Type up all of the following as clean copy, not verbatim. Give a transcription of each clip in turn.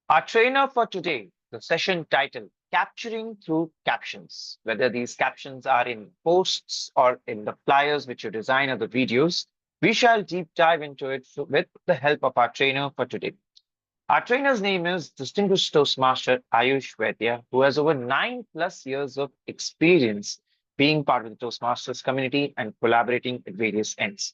Our trainer for today, the session title, Capturing Through Captions. Whether these captions are in posts or in the flyers which you design or the videos, we shall deep dive into it with the help of our trainer for today. Our trainer's name is Distinguished Toastmaster Ayush Vaidya, who has over 9+ years of experience being part of the Toastmasters community and collaborating at various ends.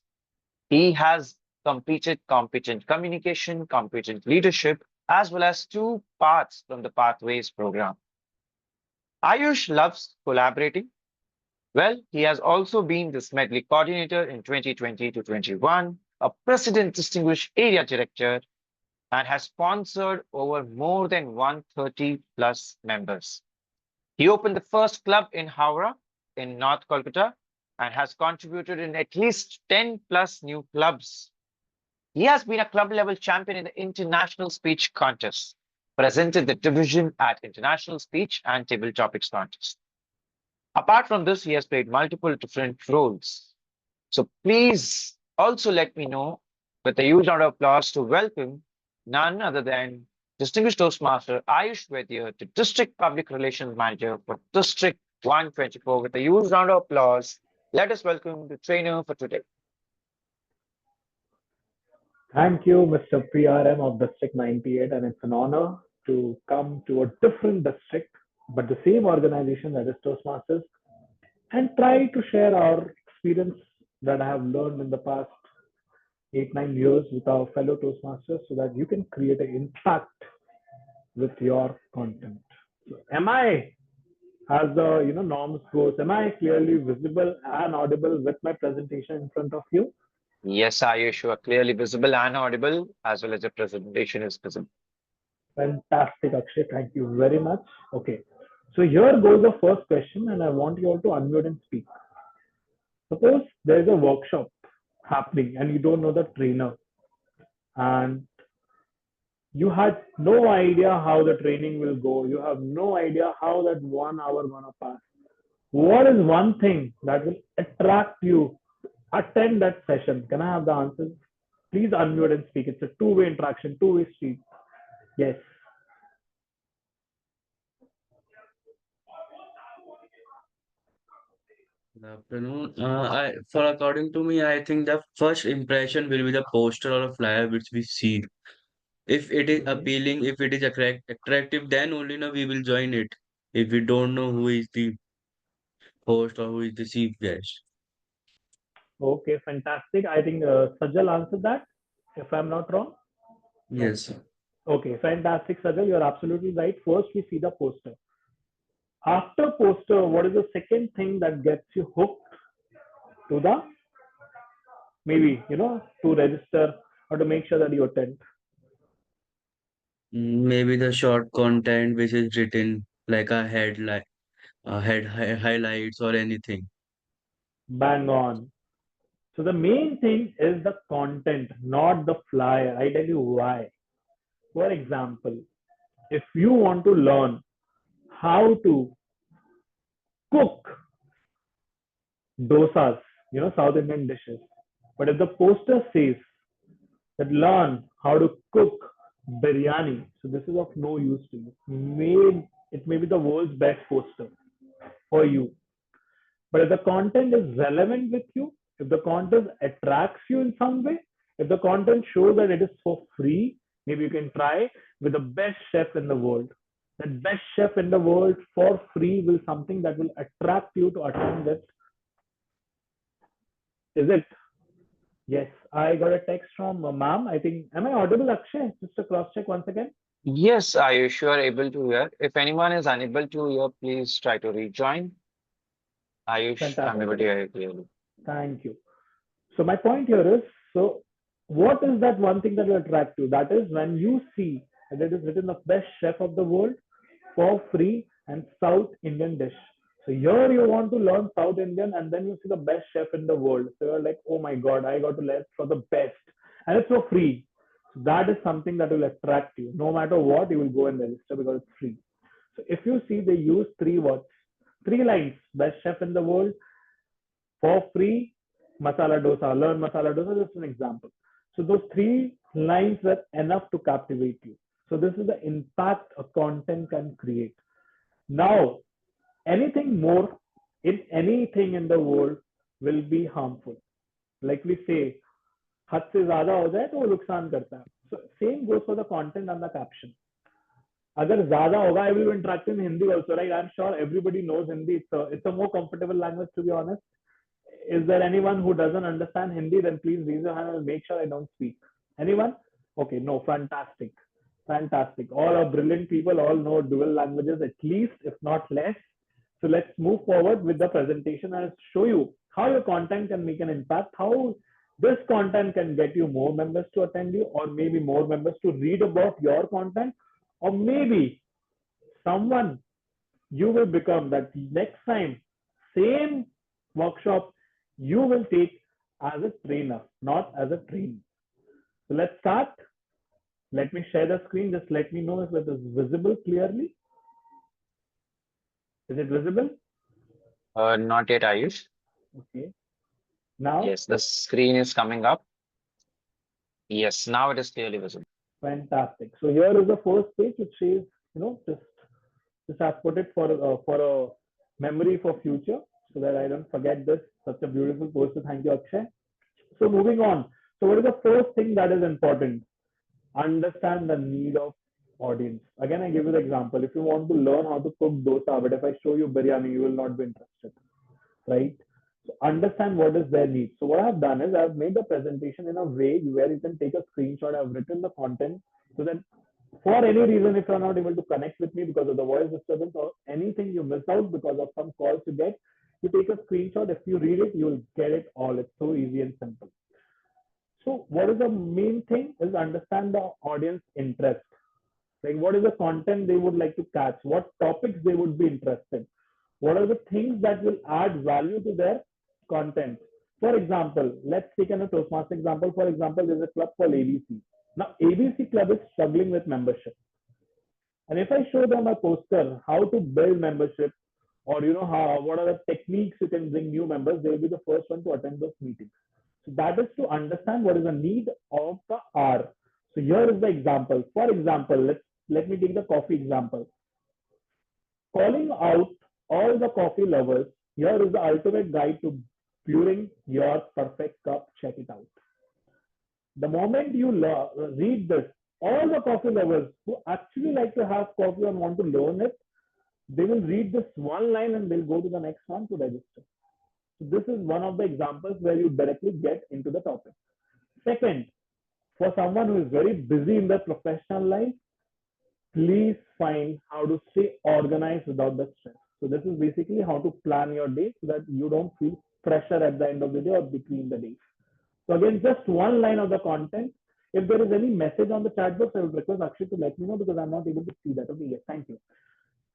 He has completed competent communication, competent leadership, as well as two paths from the Pathways program. Ayush loves collaborating. Well, he has also been the Smedley coordinator in 2020 to 21, a president distinguished area director, and has sponsored over more than 130 plus members. He opened the first club in Howrah in North Kolkata and has contributed in at least 10 plus new clubs. He has been a club level champion in the International Speech Contest, presented the division at International Speech and Table Topics Contest. Apart from this, he has played multiple different roles. So please also let me know with a huge round of applause to welcome none other than Distinguished Toastmaster Ayush Vaidya, the District Public Relations Manager for District 124. With a huge round of applause, let us welcome the trainer for today. Thank you, Mr. PRM of District 98, and it's an honor to come to a different district, but the same organization that is Toastmasters, and try to share our experience that I have learned in the past 8, 9 years with our fellow Toastmasters so that you can create an impact with your content. So am I, as the norms goes, am I clearly visible and audible with my presentation in front of you? Yes, Ayush, you are clearly visible and audible, as well as your presentation is visible. Fantastic, Akshay. Thank you very much. Okay. So here goes the first question, and I want you all to unmute and speak. Suppose there is a workshop happening and you don't know the trainer, and you had no idea how the training will go. You have no idea how that 1 hour gonna pass. What is one thing that will attract you to attend that session? Can I have the answers? Please unmute and speak. It's a two-way interaction, two-way street. Yes. Good afternoon. For according to me, I think the first impression will be the poster or a flyer which we see. If it is Mhm. appealing, if it is attractive, then only now we will join it. If we don't know who is the host or who is the chief guest. Okay, fantastic. I think Sajal answered that, if I'm not wrong. Yes. Okay, fantastic, Sajal. You're absolutely right. First, we see the poster. After poster, what is the second thing that gets you hooked to the maybe to register or to make sure that you attend? Maybe the short content which is written like a headline, highlights or anything. Bang on. So the main thing is the content, not the flyer. I tell you why. For example, if you want to learn how to cook dosas, South Indian dishes, but if the poster says that learn how to cook biryani, so this is of no use to you. It may be the world's best poster for you, but if the content is relevant with you, if the content attracts you in some way, if the content shows that it is for free, maybe you can try with the best chef in the world. That best chef in the world for free will something that will attract you to attend this. Is it? Yes, I got a text from ma'am. I think, am I audible, Akshay? Just to cross check once again. Yes, Ayush, you are able to hear. If anyone is unable to hear, please try to rejoin. Ayush, I'm able Fantastic. to hear you clearly. Thank you. So my point here is, so what is that one thing that will attract you? That is when you see that it is written the best chef of the world for free and South Indian dish. So here you want to learn South Indian and then you see the best chef in the world. So you're like, oh my God, I got to learn for the best. And it's for free. So that is something that will attract you. No matter what, you will go and register because it's free. So if you see they use three words, three lines, best chef in the world, for free, masala dosa, learn masala dosa, just an example. So those three lines were enough to captivate you. So this is the impact a content can create. Now, anything more in anything in the world will be harmful. Like we say, हद से ज्यादा हो जाए तो वो नुकसान करता है. So same goes for the content and the caption. अगर ज्यादा होगा, I will interact in Hindi also, right? I'm sure everybody knows Hindi. It's a more comfortable language, to be honest. Is there anyone who doesn't understand Hindi? Then please raise your hand. I'll make sure I don't speak. Anyone? Okay, no, fantastic. Fantastic. All are brilliant people, all know dual languages at least, if not less. So let's move forward with the presentation. I'll show you how your content can make an impact, how this content can get you more members to attend you, or maybe more members to read about your content, or maybe someone you will become that next time, same workshop you will take as a trainer, not as a trainee. So let's start. Let me share the screen. Just let me know if it is visible clearly. Is it visible? Not yet, Ayush. Okay. Now, Yes, the screen is coming up. Yes, now it is clearly visible. fantastic. So here is the first page which says, just I've put it for a memory for future so that I don't forget this. Such a beautiful poster. Thank you, Akshay. So moving on. So what is the first thing that is important? Understand the need of audience. Again, I give you the example. If you want to learn how to cook dosa, but if I show you biryani, you will not be interested, right? So understand what is their need. So what I've done is I've made the presentation in a way where you can take a screenshot. I've written the content so that for any reason, if you're not able to connect with me because of the voice disturbance or anything you miss out because of some calls you get, you take a screenshot. If you read it, you'll get it all. It's so easy and simple. So what is the main thing is understand the audience interest. Like what is the content they would like to catch? What topics they would be interested? What are the things that will add value to their content? For example, let's take a Toastmaster example. For example, there's a club called ABC. Now, ABC Club is struggling with membership. And if I show them a poster, how to build membership, or what are the techniques you can bring new members, they will be the first one to attend those meetings. So that is to understand what is the need of the hour. So here is the example. For example, let me take the coffee example. Calling out all the coffee lovers, here is the ultimate guide to brewing your perfect cup. Check it out. The moment you read this, all the coffee lovers who actually like to have coffee and want to learn it, they will read this one line and they'll go to the next one to register. So this is one of the examples where you directly get into the topic. Second, for someone who is very busy in their professional life, please find how to stay organized without the stress. So this is basically how to plan your day so that you don't feel pressure at the end of the day or between the days. So again, just one line of the content. If there is any message on the chat box, I would request Akshay to let me know because I'm not able to see that. Okay, yes, thank you.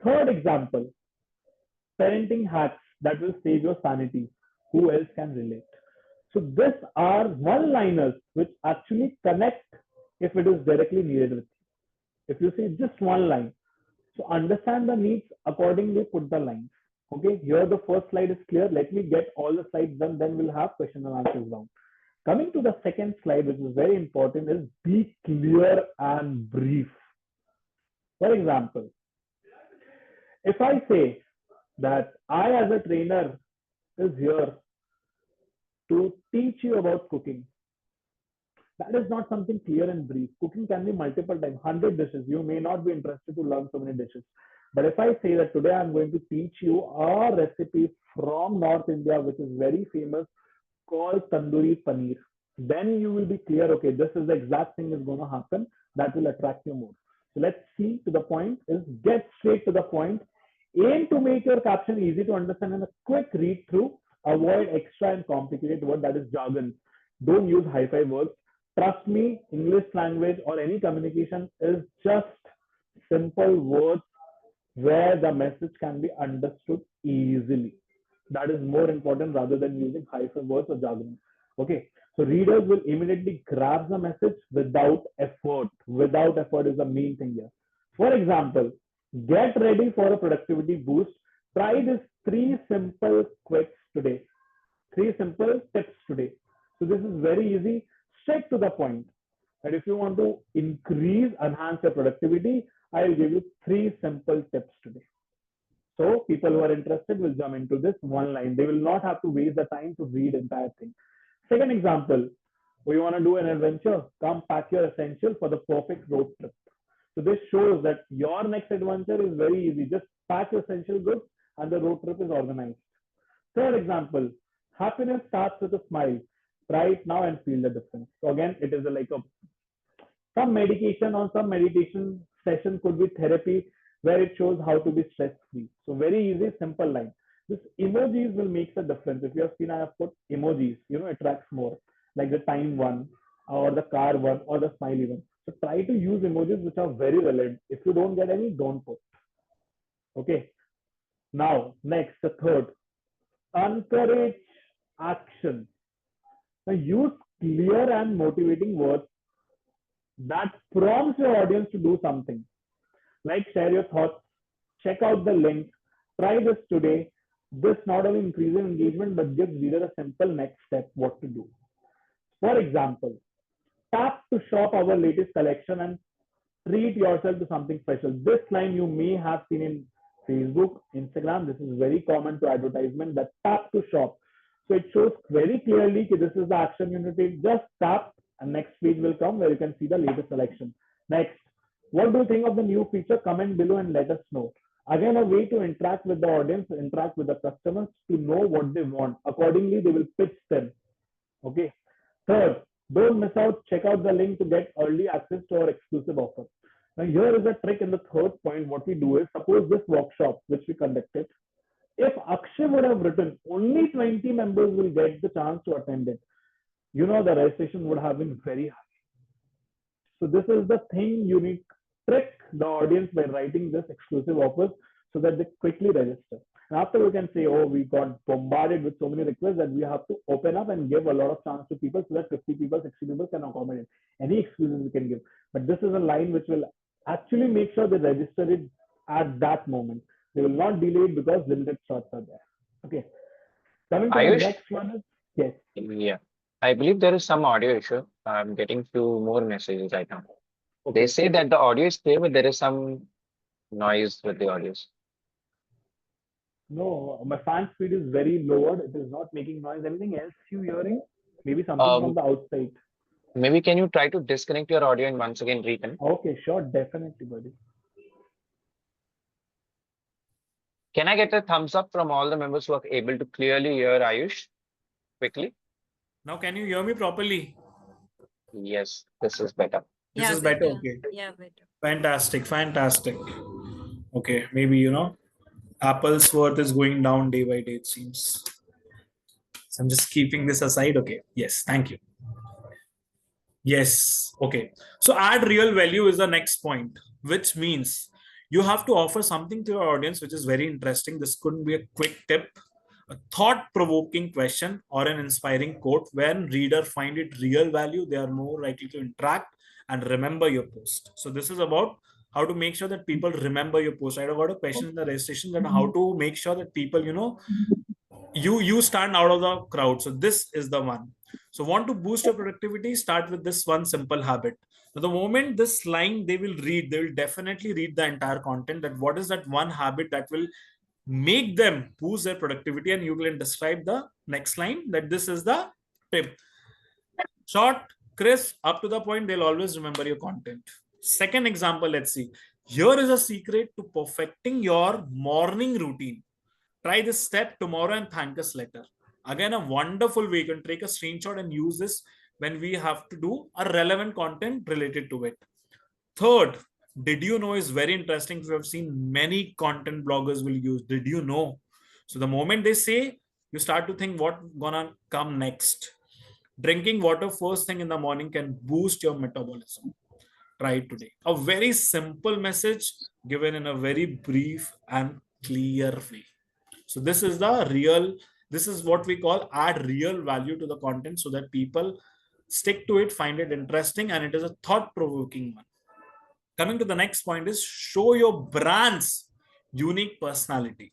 Third example, parenting hacks that will save your sanity. Who else can relate? So these are one-liners which actually connect if it is directly needed with you. If you see just one line, so understand the needs accordingly, put the lines. Okay, here the first slide is clear. Let me get all the slides done, then we'll have question and answers down. Coming to the second slide, which is very important, is be clear and brief. For example, if I say that I as a trainer is here to teach you about cooking, that is not something clear and brief. Cooking can be multiple times, 100 dishes. You may not be interested to learn so many dishes. But if I say that today I'm going to teach you a recipe from North India, which is very famous, called tandoori paneer, then you will be clear, okay, this is the exact thing is going to happen that will attract you more. So let's see to the point is get straight to the point. Aim to make your caption easy to understand and a quick read through. Avoid extra and complicated word that is jargon. Don't use hi-fi words. Trust me, English language or any communication is just simple words where the message can be understood easily. That is more important rather than using hyphen words or jargon. Okay, so readers will immediately grab the message without effort. Without effort is the main thing here. For example, get ready for a productivity boost. Try these three simple quicks today. Three simple tips today. So this is very easy, straight to the point. that if you want to enhance your productivity, I'll give you 3 simple tips today. So people who are interested will jump into this one line. They will not have to waste the time to read entire thing. Second example, we want to do an adventure. Come pack your essentials for the perfect road trip. So this shows that your next adventure is very easy. Just pack your essential goods and the road trip is organized. Third example, happiness starts with a smile. Try it now and feel the difference. So again, it is like a some medication or some meditation session could be therapy where it shows how to be stress free. So very easy, simple line. This emojis will make a difference. If you have seen, I have put emojis, it tracks more, like the time one or the car one or the smiley one. So try to use emojis which are very relevant. If you don't get any, don't put. Okay. Now, next, the third, encourage action. Now use clear and motivating words that prompts your audience to do something. Like share your thoughts, check out the link, try this today. This not only increases engagement but gives reader a simple next step what to do. For example, tap to shop our latest collection and treat yourself to something special. This line you may have seen in Facebook, Instagram. This is very common to advertisement, that tap to shop. So it shows very clearly that this is the action you need to take. Just tap and next page will come where you can see the latest selection. Next, what do you think of the new feature? Comment below and let us know. Again, a way to interact with the audience, interact with the customers to know what they want. Accordingly, they will pitch them. Okay. Third, don't miss out. Check out the link to get early access to our exclusive offer. Now, here is a trick in the third point. What we do is, suppose this workshop which we conducted, if Akshay would have written, only 20 members will get the chance to attend it. The registration would have been very high. So this is the thing you need to trick the audience by writing this exclusive offers so that they quickly register. And after we can say, oh, we got bombarded with so many requests that we have to open up and give a lot of chance to people so that 50 people, 60 people can accommodate any excuses we can give. But this is a line which will actually make sure they register it at that moment. They will not delay it because limited slots are there. Okay. Coming to the Ayush, next one is, yes. yeah, I believe there is some audio issue. I'm getting few more messages right now. They Okay. say that the audio is clear, but there is some noise with the audios. No, my fan speed is very lowered. It is not making noise. Anything else you hearing? Maybe something from Um, the outside. Maybe can you try to disconnect your audio and once again reconnect? Okay, sure, definitely, buddy. Can I get a thumbs up from all the members who are able to clearly hear Ayush quickly? Now, can you hear me properly? Yes, this is better. This Yeah, is better. better. Okay. Yeah, better. Fantastic. Fantastic. Okay. Maybe, Apple's worth is going down day by day, it seems. So I'm just keeping this aside. Okay. Yes. Thank you. Yes. Okay. So add real value is the next point, which means you have to offer something to your audience which is very interesting. This couldn't be a quick tip, a thought-provoking question, or an inspiring quote. When reader find it real value, they are more likely to interact and remember your post. So this is about how to make sure that people remember your post. I got a question in the registration that how to make sure that people, you stand out of the crowd. So this is the one. So want to boost your productivity, start with this one simple habit. So the moment this line they will definitely read the entire content, that what is that one habit that will make them boost their productivity, and you can describe the next line that this is the tip. Short, crisp, up to the point, they'll always remember your content. Second example, let's see. Here is a secret to perfecting your morning routine. Try this step tomorrow and thank us later. Again, a wonderful way. You can take a screenshot and use this when we have to do a relevant content related to it. Third, did you know is very interesting. We have seen many content bloggers will use did you know. So the moment they say, you start to think what gonna come next. Drinking water first thing in the morning can boost your metabolism. Try it today. A very simple message given in a very brief and clear way. So this is this is what we call add real value to the content so that people stick to it, find it interesting, and it is a thought-provoking one. Coming to the next point is show your brand's unique personality.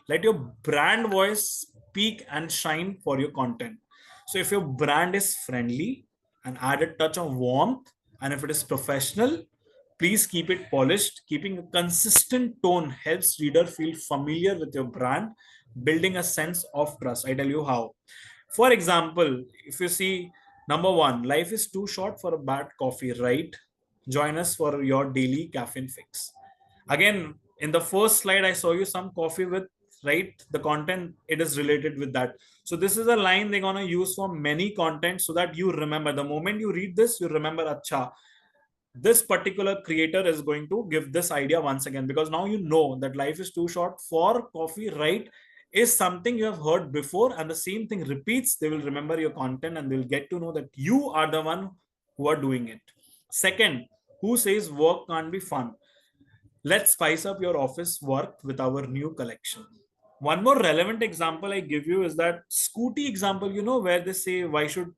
Let your brand voice speak and shine for your content. So if your brand is friendly and add a touch of warmth, And if it is professional, please keep it polished. Keeping a consistent tone helps reader feel familiar with your brand, building a sense of trust. I tell you how. For example, if you see number one, life is too short for a bad coffee, right? Join us for your daily caffeine fix. Again, in the first slide, I saw you some coffee with, right? The content, it is related with that. So this is a line they're going to use for many content so that you remember. The moment you read this, you remember, acha, this particular creator is going to give this idea once again, because now you know that life is too short for coffee, right? Is something you have heard before, and the same thing repeats. They will remember your content and they'll get to know that you are the one who are doing it. Second, who says work can't be fun? Let's spice up your office work with our new collection. One more relevant example I give you is that Scooty example, where they say, why should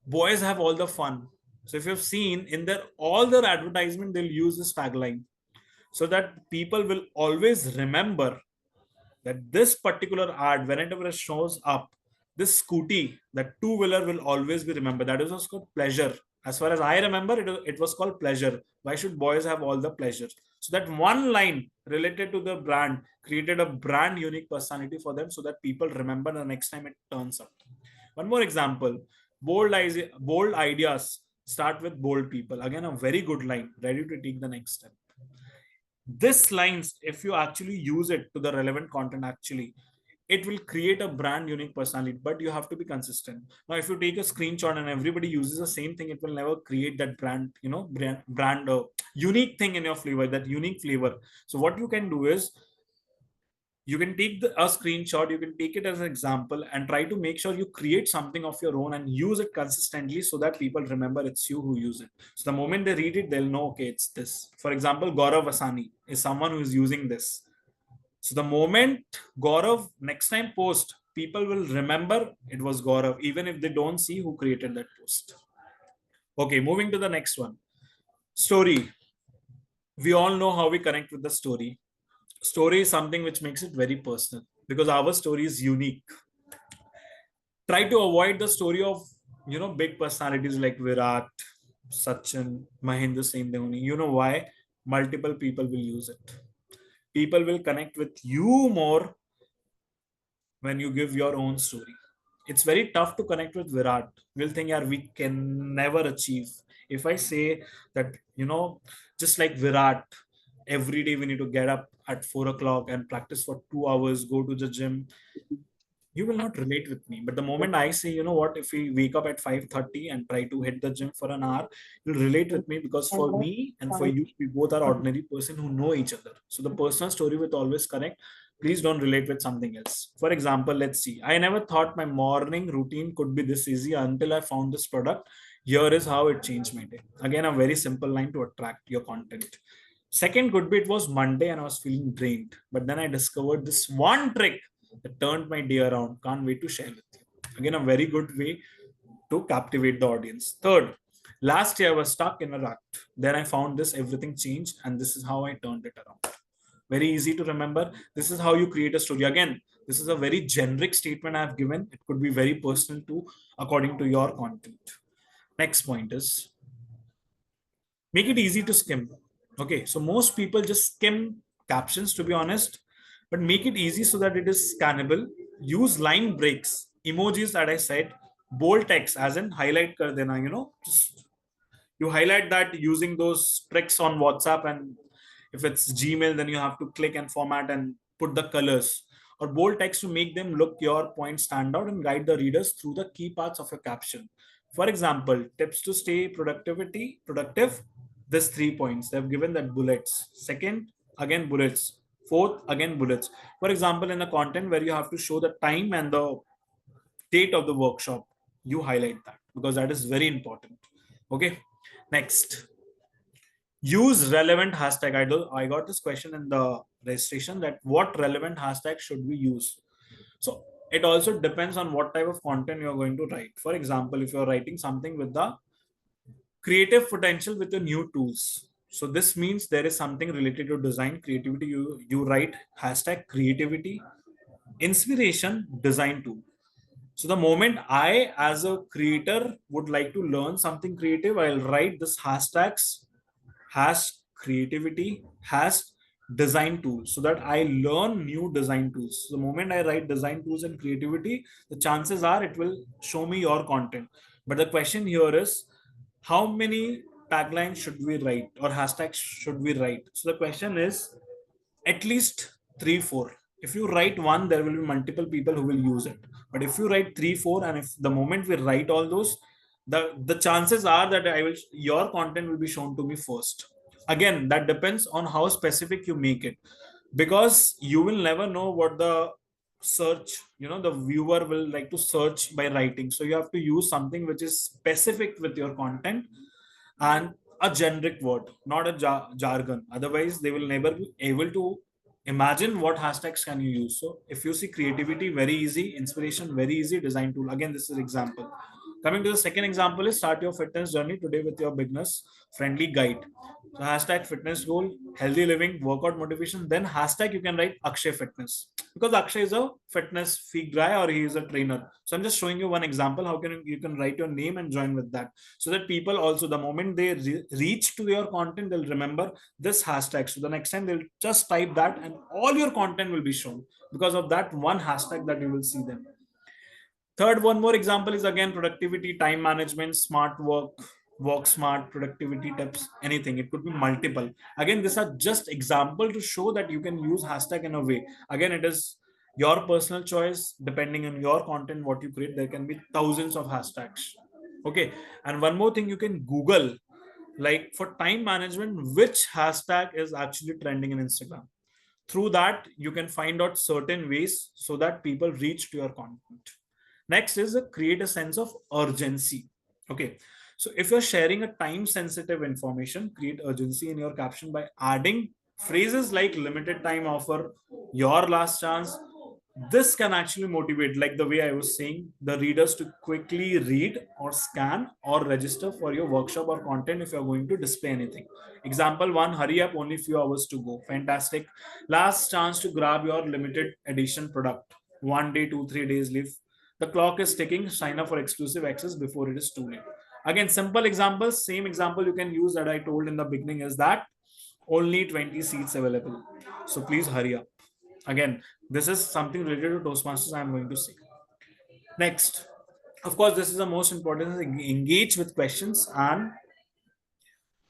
boys have all the fun? So if you've seen in their all their advertisement, they'll use this tagline so that people will always remember that this particular ad, whenever it shows up, this scooty, that two-wheeler will always be remembered. That is what's called pleasure. As far as I remember, it was called pleasure. Why should boys have all the pleasure? So that one line related to the brand created a brand unique personality for them so that people remember the next time it turns up. One more example, bold ideas start with bold people. Again, a very good line, ready to take the next step. This lines, if you actually use it to the relevant content, actually it will create a brand unique personality, but you have to be consistent. Now if you take a screenshot and everybody uses the same thing, it will never create that brand, brand unique thing in your flavor, that unique flavor. So what you can do is, you can take a screenshot, you can take it as an example and try to make sure you create something of your own and use it consistently so that people remember it's you who use it. So the moment they read it, they'll know, okay, it's this. For example, Gaurav Vasani is someone who is using this. So the moment Gaurav next time post, people will remember it was Gaurav, even if they don't see who created that post. Okay, moving to the next one. Story. We all know how we connect with the story. Story is something which makes it very personal because our story is unique. Try to avoid the story of big personalities like Virat, Sachin, Mahendra Singh Dhoni. You know why? Multiple people will use it. People will connect with you more when you give your own story. It's very tough to connect with Virat. We'll think, yeah, we can never achieve. If I say that, just like Virat, every day we need to get up at 4 o'clock and practice for 2 hours, go to the gym, you will not relate with me. But the moment I say, you know what, if we wake up at 5:30 and try to hit the gym for an hour, you'll relate with me, because for me and for you, we both are ordinary person who know each other. So the personal story will always connect. Please don't relate with something else. For example, let's see. I never thought my morning routine could be this easy until I found this product. Here is how it changed my day. Again, a very simple line to attract your content. Second could be, it was Monday and I was feeling drained. But then I discovered this one trick that turned my day around. Can't wait to share with you. Again, a very good way to captivate the audience. Third, last year I was stuck in a rut. Then I found this, everything changed, and this is how I turned it around. Very easy to remember. This is how you create a story. Again, this is a very generic statement I have given. It could be very personal too, according to your content. Next point is, make it easy to skim. Okay, so most people just skim captions, to be honest, but make it easy so that it is scannable. Use line breaks, emojis that I said, bold text, as in highlight kar dena, just you highlight that using those tricks on WhatsApp, and if it's Gmail, then you have to click and format and put the colors, or bold text to make them look your point stand out and guide the readers through the key parts of your caption. For example, tips to stay productive, this 3 points. They've given that bullets. Second, again bullets. Fourth, again bullets. For example, in the content where you have to show the time and the date of the workshop, you highlight that because that is very important. Okay, next. Use relevant hashtag. I got this question in the registration, that what relevant hashtag should we use? So it also depends on what type of content you're going to write. For example, if you're writing something with the creative potential with the new tools, so this means there is something related to design creativity, you write hashtag creativity inspiration design tool. So the moment I, as a creator, would like to learn something creative, I'll write this hashtags, hash creativity, hash design tools, so that I learn new design tools. So the moment I write design tools and creativity, the chances are it will show me your content. But the question here is, how many taglines should we write or hashtags should we write? So the question is at least 3 4. If you write one, there will be multiple people who will use it. But if you write 3 4, and if the moment we write all those, the chances are that I will your content will be shown to me first. Again, that depends on how specific you make it, because you will never know what the search, the viewer will like to search by writing. So you have to use something which is specific with your content, and a generic word, not a jargon. Otherwise, they will never be able to imagine what hashtags can you use. So if you see creativity, very easy; inspiration, very easy; design tool, again, this is example. Coming to the second example is start your fitness journey today with your beginners friendly guide. So hashtag fitness goal, healthy living, workout motivation. Then hashtag you can write Akshay Fitness, because Akshay is a fitness freak guy or he is a trainer. So I'm just showing you one example. How can you can write your name and join with that, so that people also, the moment they reach to your content, they'll remember this hashtag. So the next time they'll just type that and all your content will be shown because of that one hashtag that you will see them. Third, one more example is again productivity, time management, smart work, work smart, productivity tips, anything. It could be multiple. Again, these are just example to show that you can use hashtag in a way. Again, it is your personal choice depending on your content, what you create. There can be thousands of hashtags. Okay. And one more thing, you can Google, like for time management, which hashtag is actually trending in Instagram. Through that, you can find out certain ways so that people reach to your content. Next is create a sense of urgency. Okay. So if you're sharing a time sensitive information, create urgency in your caption by adding phrases like limited time offer, your last chance. This can actually motivate, like the way I was saying, the readers to quickly read or scan or register for your workshop or content if you're going to display anything. Example one, hurry up, only few hours to go. Fantastic. Last chance to grab your limited edition product. 1 day, 2, 3 days leave. The clock is ticking. Sign up for exclusive access before it is too late. Again, simple examples. Same example you can use that I told in the beginning is that only 20 seats available. So please hurry up. Again, this is something related to Toastmasters I'm going to say. Next, of course, this is the most important thing. Engage with questions and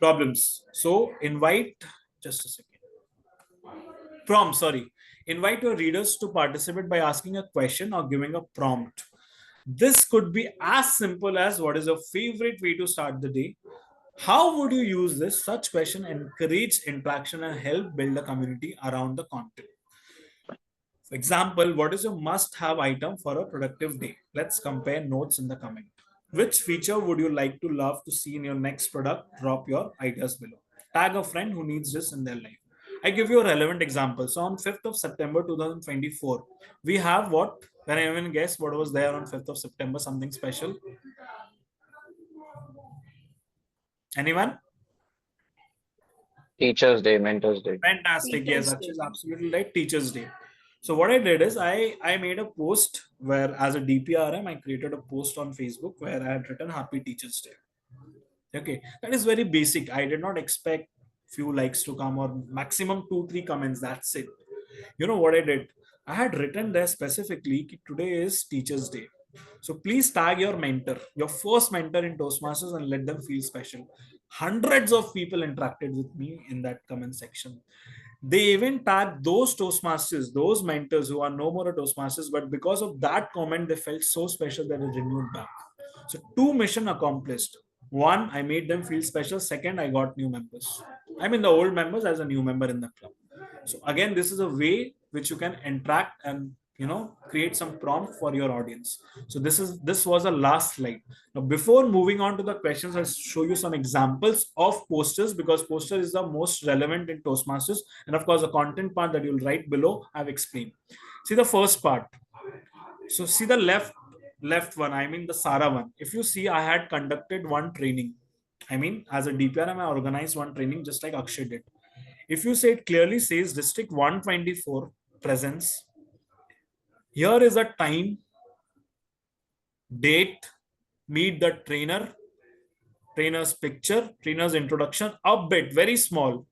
problems. So invite, just a second. Prompt, sorry. Invite your readers to participate by asking a question or giving a prompt. This could be as simple as what is your favorite way to start the day? How would you use this? Such question encourage interaction and help build a community around the content. For example, what is your must-have item for a productive day? Let's compare notes in the comment. Which feature would you like to love to see in your next product? Drop your ideas below. Tag a friend who needs this in their life. I give you a relevant example. So on 5th of September 2024, we have what? Can anyone guess what was there on 5th of September? Something special? Anyone? Teachers Day, Mentors Day. Fantastic. Yes, Teachers Akshay Day. is absolutely right. Teachers Day. So what I did is I made a post where, as a DPRM, I created a post on Facebook where I had written Happy Teachers Day. Okay, that is very basic. I did not expect few likes to come or maximum 2 3 comments. That's it. You know what I did? I had written there specifically today is Teachers Day. So please tag your mentor, your first mentor in Toastmasters, and let them feel special. Hundreds of people interacted with me in that comment section. They even tagged those Toastmasters, those mentors who are no more a Toastmasters, but because of that comment, they felt so special that they renewed back. So, two mission accomplished. One, I made them feel special. Second, I got new members. I mean, the old members as a new member in the club. So, again, this is a way which you can interact and create some prompt for your audience. So this was a last slide. Now before moving on to the questions, I'll show you some examples of posters, because poster is the most relevant in Toastmasters, and of course the content part that you'll write below I've explained. See the first part. So see the left one, I mean the Sara one. If you see, I had conducted one training. I mean, as a DPRM, I organized one training just like Akshay did. If you say, it clearly says district 124 presence. Here is a time date, meet the trainer, trainer's picture, trainer's introduction, a bit, very small.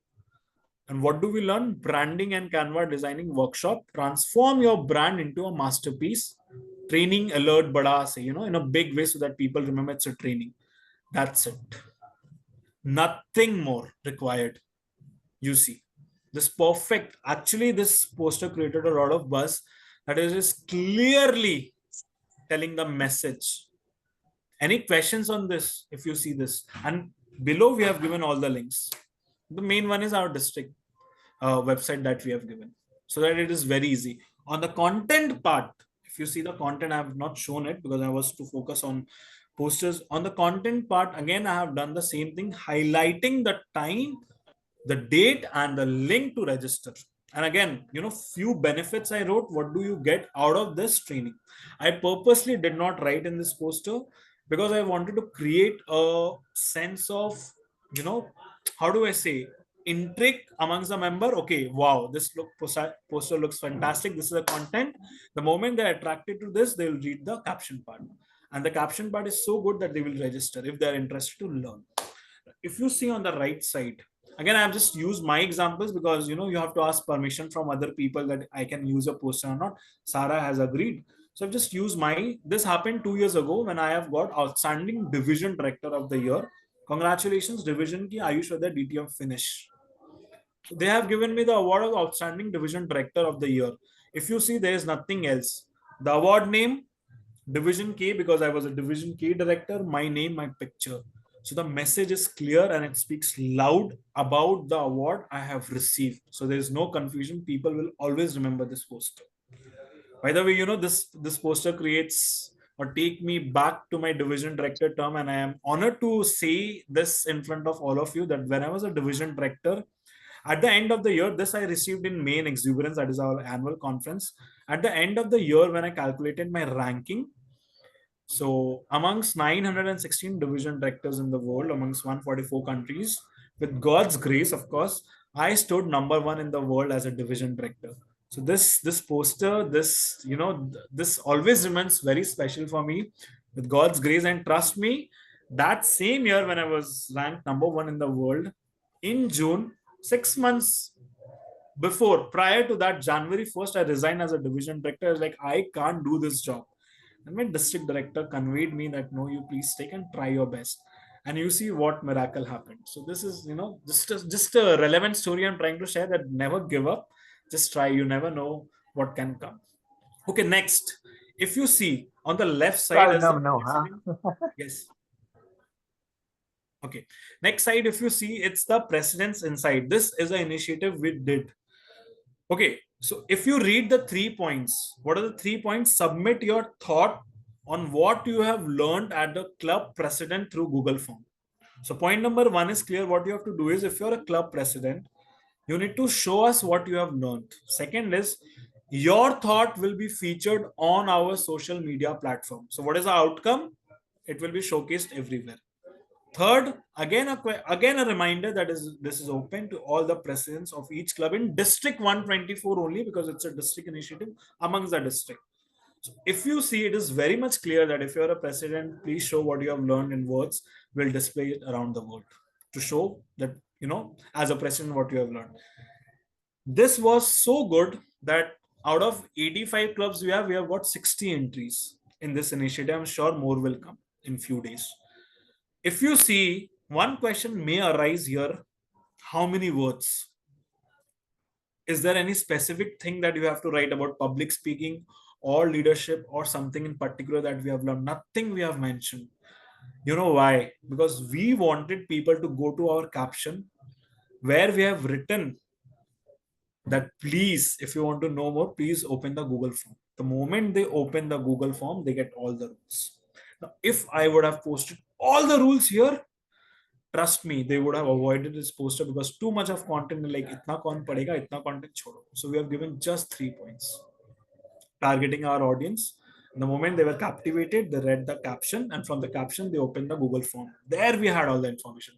And what do we learn? Branding and Canva designing workshop. Transform your brand into a masterpiece. Training alert bada se, in a big way so that people remember it's a training. That's it. Nothing more required. You see. This perfect. Actually, this poster created a lot of buzz. That is just clearly telling the message. Any questions on this? If you see this, and below we have given all the links. The main one is our district website that we have given, so that it is very easy. On the content part, if you see the content, I have not shown it because I was to focus on posters. On the content part, again, I have done the same thing, highlighting the time, the date, and the link to register. And again, few benefits I wrote. What do you get out of this training? I purposely did not write in this poster because I wanted to create a sense of, how do I say, intrigue amongst the member. Okay, wow, this poster looks fantastic. This is the content. The moment they're attracted to this, they'll read the caption part. And the caption part is so good that they will register if they're interested to learn. If you see on the right side, again, I've just used my examples because you have to ask permission from other people that I can use a poster or not. Sarah has agreed, so I've just used my. This happened 2 years ago when I have got outstanding division director of the year. Congratulations, division ki Ayush with the DTM finish. So they have given me the award of outstanding division director of the year. If you see, there is nothing else. The award name, Division K, because I was a Division K director, my name, my picture. So the message is clear and it speaks loud about the award I have received. So there is no confusion. People will always remember this poster. By the way, this poster creates or take me back to my division director term, and I am honored to say this in front of all of you that when I was a division director, at the end of the year, this I received in May in Exuberance, that is our annual conference. At the end of the year, when I calculated my ranking, so amongst 916 division directors in the world, amongst 144 countries, with God's grace, of course, I stood number one in the world as a division director. So this poster, this always remains very special for me, with God's grace. And trust me, that same year when I was ranked number one in the world, in June, 6 months before, prior to that, January 1st, I resigned as a division director. I was like, I can't do this job. And my district director conveyed me that, no, you please take and try your best. And you see what miracle happened. So this is, just a relevant story I'm trying to share, that never give up. Just try. You never know what can come. Okay, next. If you see on the left side Well, as the no, huh? president, yes. Okay. Next side, if you see, it's the president's inside. This is an initiative we did. Okay, so if you read the 3 points, what are the 3 points? Submit your thought on what you have learned at the club president through Google Form. So point number one is clear. What you have to do is, if you're a club president, you need to show us what you have learned. Second is, your thought will be featured on our social media platform. So what is the outcome? It will be showcased everywhere. Third, again a reminder that this is open to all the presidents of each club in District 124 only, because it's a district initiative amongst the district. So if you see, it is very much clear that if you're a president, please show what you have learned in words. We'll display it around the world to show that, as a president, what you have learned. This was so good that out of 85 clubs we have got 60 entries in this initiative. I'm sure more will come in few days. If you see, one question may arise here: how many words? Is there any specific thing that you have to write about public speaking or leadership or something in particular that we have learned? Nothing we have mentioned. You know why? Because we wanted people to go to our caption where we have written that, please, if you want to know more, please open the Google form. The moment they open the Google form, they get all the rules. Now, if I would have posted all the rules here, trust me, they would have avoided this poster, because too much of content, like itna kaun padega, itna content chodo. So we have given just 3 points, targeting our audience. The moment they were captivated, they read the caption, and from the caption, they opened the Google form. There we had all the information.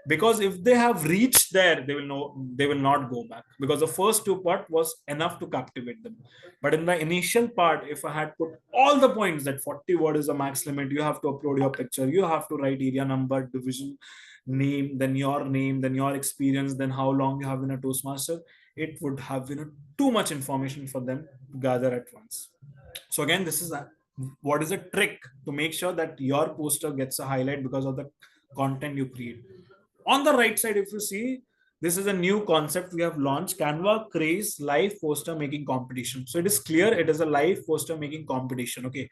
Because if they have reached there, they will know they will not go back. Because the first two part was enough to captivate them. But in the initial part, if I had put all the points that 40 word is the max limit, you have to upload your picture, you have to write area number, division name, then your experience, then how long you have been a Toastmaster, it would have been too much information for them to gather at once. So again, this is what is a trick to make sure that your poster gets a highlight because of the content you create. On the right side, if you see, this is a new concept we have launched, Canva Craze Live Poster Making Competition. So it is clear it is a live poster making competition. Okay.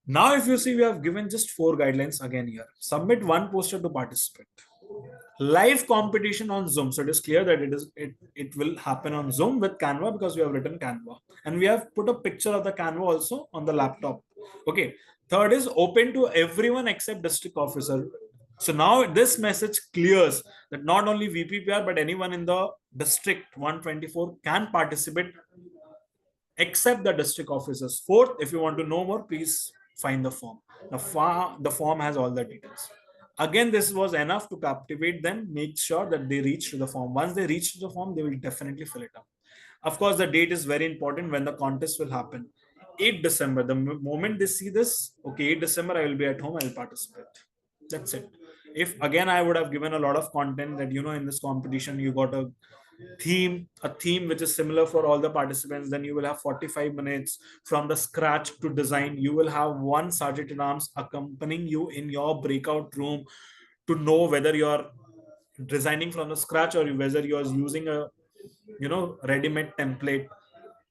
Now, if you see, we have given just 4 guidelines again here. Submit 1 poster to participate. Live competition on Zoom. So it is clear that it will happen on Zoom with Canva because we have written Canva. And we have put a picture of the Canva also on the laptop. Okay. Third is open to everyone except district officer. So now this message clears that not only VPPR but anyone in the district 124 can participate except the district officers. Fourth, if you want to know more, please find the form. The form has all the details. Again, this was enough to captivate them, make sure that they reach to the form. Once they reach to the form, they will definitely fill it up. Of course, the date is very important when the contest will happen. 8 December, the moment they see this, okay, 8 December, I will be at home, I will participate. That's it. If again, I would have given a lot of content that, in this competition, you got a theme which is similar for all the participants, then you will have 45 minutes from the scratch to design. You will have one sergeant in arms accompanying you in your breakout room to know whether you're designing from the scratch or whether you're using a ready-made template.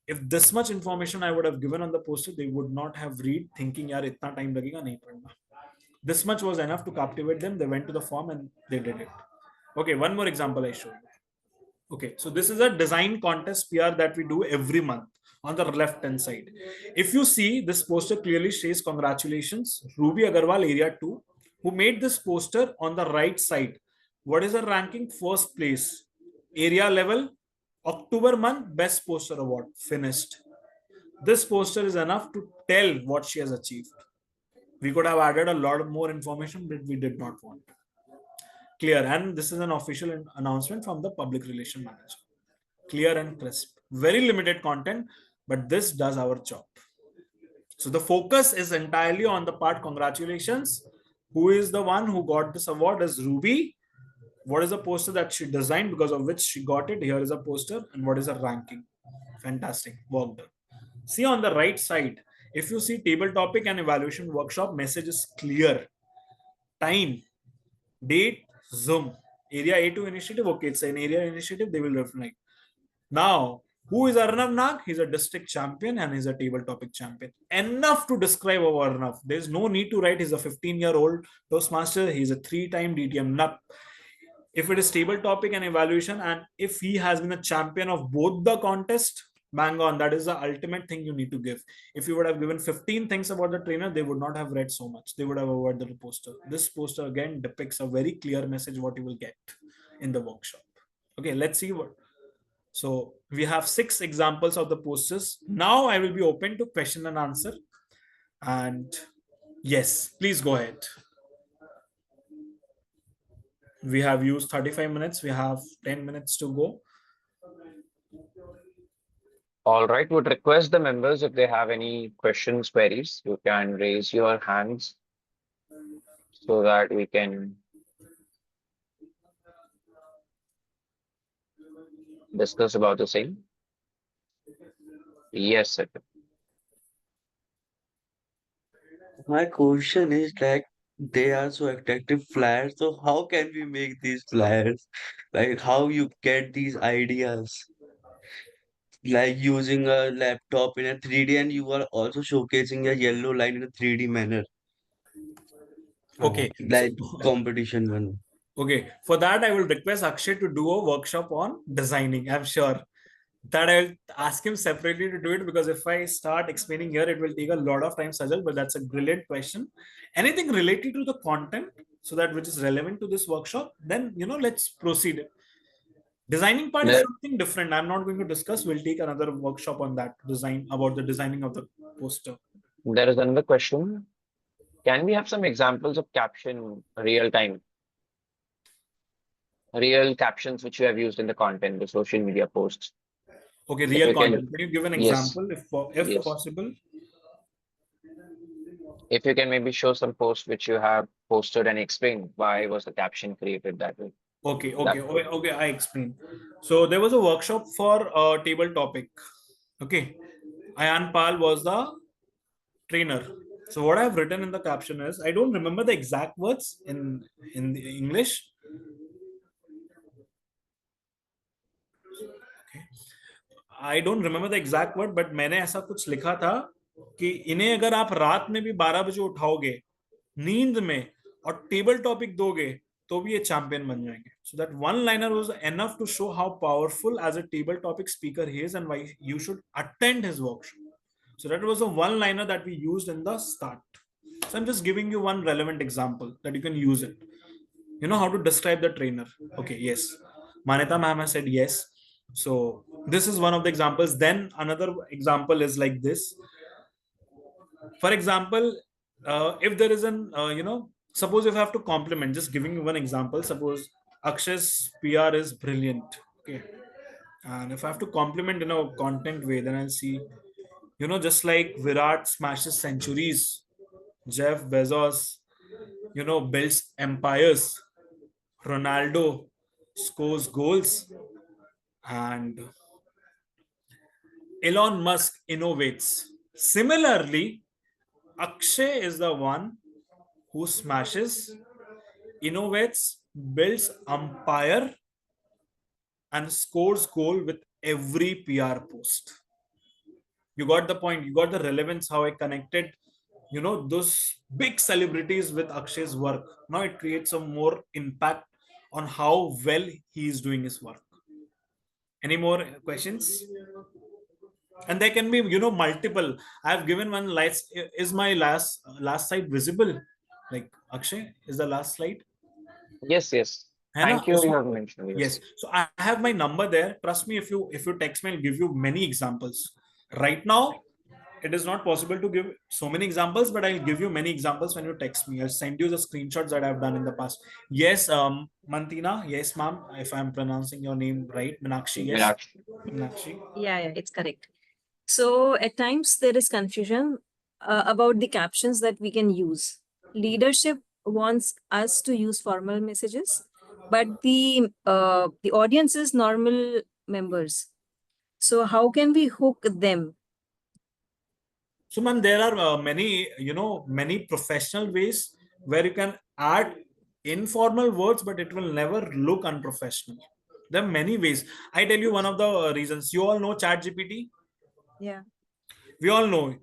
If this much information I would have given on the poster, they would not have read thinking yaar itna time lagega nahi padna. This much was enough to captivate them. They went to the form and they did it. Okay, one more example I show you. Okay, so this is a design contest PR that we do every month on the left hand side. If you see, this poster clearly says congratulations, Ruby Agarwal Area 2, who made this poster on the right side. What is the ranking? First place. Area level, October month, best poster award, finished. This poster is enough to tell what she has achieved. We could have added a lot more information, but we did not want. Clear, and this is an official announcement from the public relation manager. Clear and crisp. Very limited content, but this does our job. So the focus is entirely on the part congratulations. Who is the one who got this award is Ruby. What is the poster that she designed because of which she got it? Here is a poster, and what is her ranking? Fantastic, work done. See on the right side, if you see table topic and evaluation workshop, message is clear. Time, date, Zoom. Area A2 initiative, okay, it's an area initiative, they will reflect. Now, who is Arnav Nag? He's a district champion and he's a table topic champion. Enough to describe our Arnav. There's no need to write he's a 15-year-old Toastmaster, he's a 3-time DTM NUP. If it is table topic and evaluation, and if he has been a champion of both the contest, bang on. That is the ultimate thing you need to give. If you would have given 15 things about the trainer, they would not have read so much. They would have avoided the poster. This poster again depicts a very clear message what you will get in the workshop. Okay, let's see what. So we have 6 examples of the posters. Now I will be open to question and answer. And yes, please go ahead. We have used 35 minutes. We have 10 minutes to go. All right, would request the members if they have any questions, queries, you can raise your hands so that we can discuss about the same. Yes, sir. My question is like they are so attractive flyers. So how can we make these flyers? Like how you get these ideas? Like using a laptop in a 3D and you are also showcasing a yellow line in a 3D manner. Okay. Like competition one. Okay. For that, I will request Akshay to do a workshop on designing. I'm sure that I'll ask him separately to do it because if I start explaining here, it will take a lot of time, Sajal, but that's a brilliant question. Anything related to the content, so that which is relevant to this workshop, then, let's proceed. Designing part is something different. I'm not going to discuss. We'll take another workshop on that about the designing of the poster. There is another question. Can we have some examples of caption real time, real captions which you have used in the content, the social media posts? Okay, If real you can, content. Can you give an yes, example if yes. possible? If you can maybe show some posts which you have posted and explain why was the caption created that way. Okay, That okay, okay, okay. I explain. So there was a workshop for a table topic. Okay, Ayan Pal was the trainer. So what I've written in the caption is, I don't remember the exact words in the English. Okay. I don't remember the exact word, but मैंने ऐसा कुछ लिखा था कि इन्हें अगर आप रात में भी 12 बजे उठाओगे नींद में और टेबल टॉपिक दोगे तो भी ये चैंपियन बन जाएंगे. So that one liner was enough to show how powerful as a table topic speaker he is and why you should attend his workshop. So that was a one liner that we used in the start. So I'm just giving you one relevant example that you can use it. You know how to describe the trainer. Okay, yes. Manita ma'am has said yes. So this is one of the examples. Then another example is like this. For example, if there is an, suppose if I have to compliment, just giving you one example, suppose Akshay's PR is brilliant. Okay. And if I have to compliment in a content way, then I'll see, just like Virat smashes centuries, Jeff Bezos, builds empires, Ronaldo scores goals, and Elon Musk innovates. Similarly, Akshay is the one who smashes, innovates, builds empire, and scores goal with every PR post. You got the point. You got the relevance. How I connected, those big celebrities with Akshay's work. Now it creates a more impact on how well he is doing his work. Any more questions? And there can be, multiple. I've given one last. Is my last slide visible? Like Akshay, is the last slide? yes, yes. है ना Thank you. You उसमें. have mentioned Yes, yes. so I have my number there. Trust me, if you text me, I'll give you many examples. Right now it is not possible to give so many examples, but I'll give you many examples when you text me. I'll send you the screenshots that I've done in the past. Yes, Mantina, yes ma'am, if I'm pronouncing your name right. Minakshi, yes. Virat. Minakshi. Yeah, it's correct. So at times there is confusion about the captions that we can use. Leadership wants us to use formal messages, but the audience is normal members. So how can we hook them? So, man, there are many professional ways where you can add informal words, but it will never look unprofessional. There are many ways. I tell you one of the reasons. You all know ChatGPT. Yeah. We all know.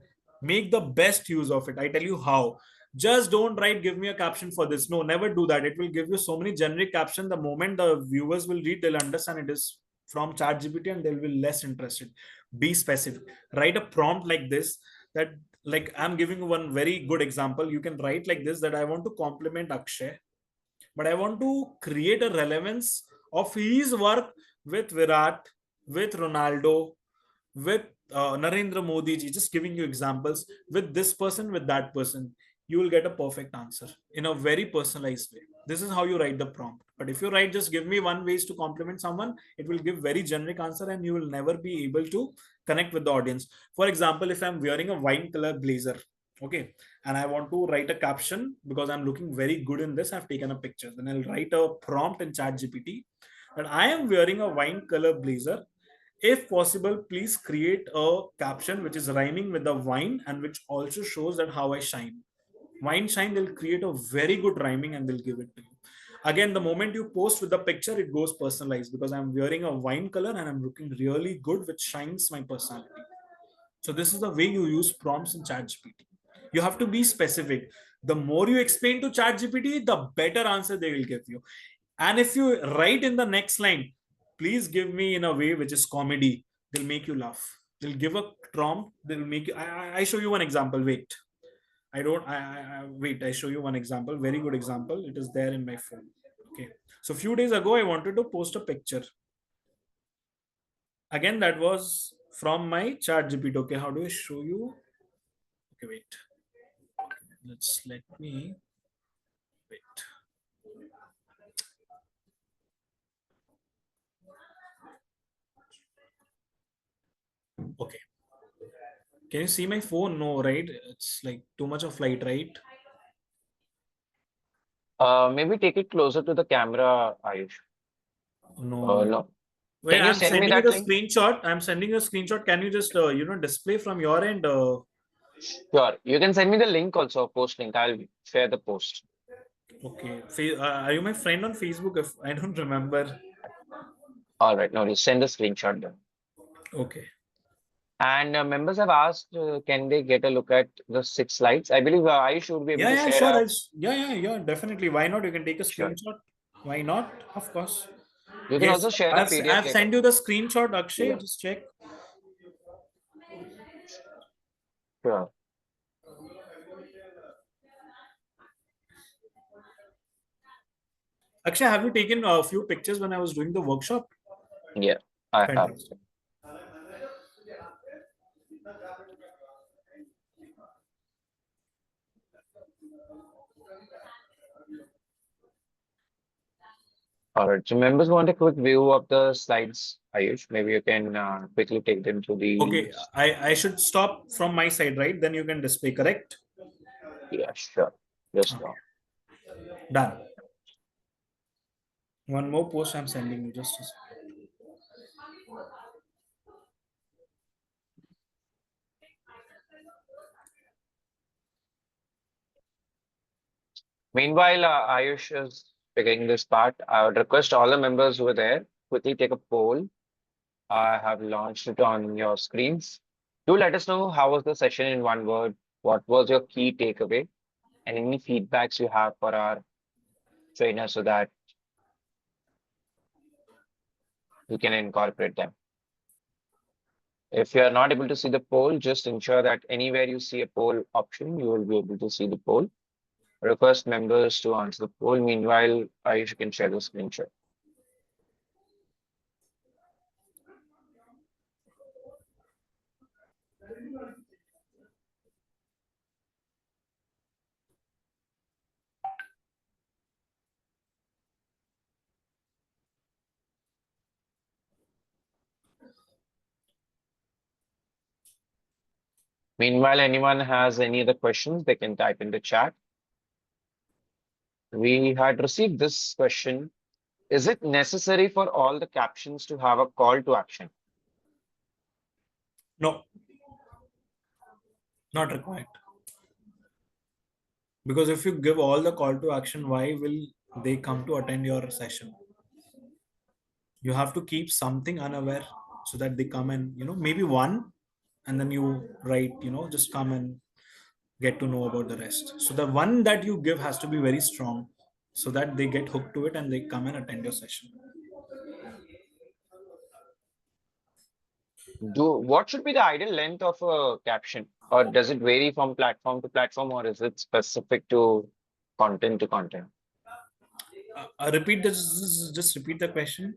Make the best use of it. I tell you how. Just don't write, give me a caption for this. No, never do that. It will give you so many generic captions. The moment the viewers will read, they'll understand it is from ChatGPT and they'll be less interested. Be specific. Write a prompt like this that, like, I'm giving you one very good example. You can write like this that I want to compliment Akshay, but I want to create a relevance of his work with Virat, with Ronaldo, with Narendra Modi ji, just giving you examples with this person, with that person, you will get a perfect answer in a very personalized way. This is how you write the prompt. But if you write, just give me one ways to compliment someone, it will give very generic answer and you will never be able to connect with the audience. For example, if I'm wearing a wine color blazer, okay, and I want to write a caption because I'm looking very good in this, I've taken a picture. Then I'll write a prompt in ChatGPT that I am wearing a wine color blazer. If possible, please create a caption which is rhyming with the wine and which also shows that how I shine. Wine shine, they'll create a very good rhyming and they'll give it to you. Again, the moment you post with the picture, it goes personalized because I'm wearing a wine color and I'm looking really good, which shines my personality. So this is the way you use prompts in ChatGPT. You have to be specific. The more you explain to ChatGPT, the better answer they will give you. And if you write in the next line, please give me in a way which is comedy, they'll make you laugh. They'll give a prompt, they'll make you. I show you one example. Wait. I don't. Wait. I show you one example. Very good example. It is there in my phone. Okay. So a few days ago, I wanted to post a picture. Again, that was from my chat GPT. Okay. How do I show you? Okay, wait. Let me wait. Okay. Can you see my phone? No, right? It's like too much of light, right? Maybe take it closer to the camera, Ayush. No. No. Wait, Can you I'm send me sending you that the link? screenshot. I'm sending you a screenshot. Can you just display from your end? Sure. You can send me the link also, post link. I'll share the post. Okay. Are you my friend on Facebook? If I don't remember. All right. Now just send the screenshot then. Okay. And members have asked, can they get a look at the 6 slides? I believe Ayush would be able to Yeah, share sure. a. Yeah, definitely. Why not? You can take a Sure. screenshot. Why not? Of course. You can Yes, also share the PDF I've later. sent you the screenshot, Akshay. Yeah. Just check. Sure. Akshay, have you taken a few pictures when I was doing the workshop? Yeah, I have. Fantastic. All right. So members want a quick view of the slides, Ayush. Maybe you can quickly take them to the. Okay, I should stop from my side, right? Then you can display, correct? Yeah, sure. Just Okay, now. done. One more post I'm sending you. Just a second. Meanwhile, Ayush is figuring this part. I would request all the members who are there quickly take a poll. I have launched it on your screens. Do let us know how was the session in one word. What was your key takeaway? And any feedbacks you have for our trainer so that we can incorporate them. If you are not able to see the poll, just ensure that anywhere you see a poll option, you will be able to see the poll. Request members to answer the poll. Meanwhile, Ayush can share the screenshot. Meanwhile, anyone has any other questions, they can type in the chat. We had received this question. Is it necessary for all the captions to have a call to action? No, not required. Because if you give all the call to action, why will they come to attend your session? You have to keep something unaware so that they come and, maybe one, and then you write, just come and get to know about the rest. So the one that you give has to be very strong so that they get hooked to it and they come and attend your session. What should be the ideal length of a caption? Or does it vary from platform to platform, or is it specific to content to content? Repeat this, just repeat the question.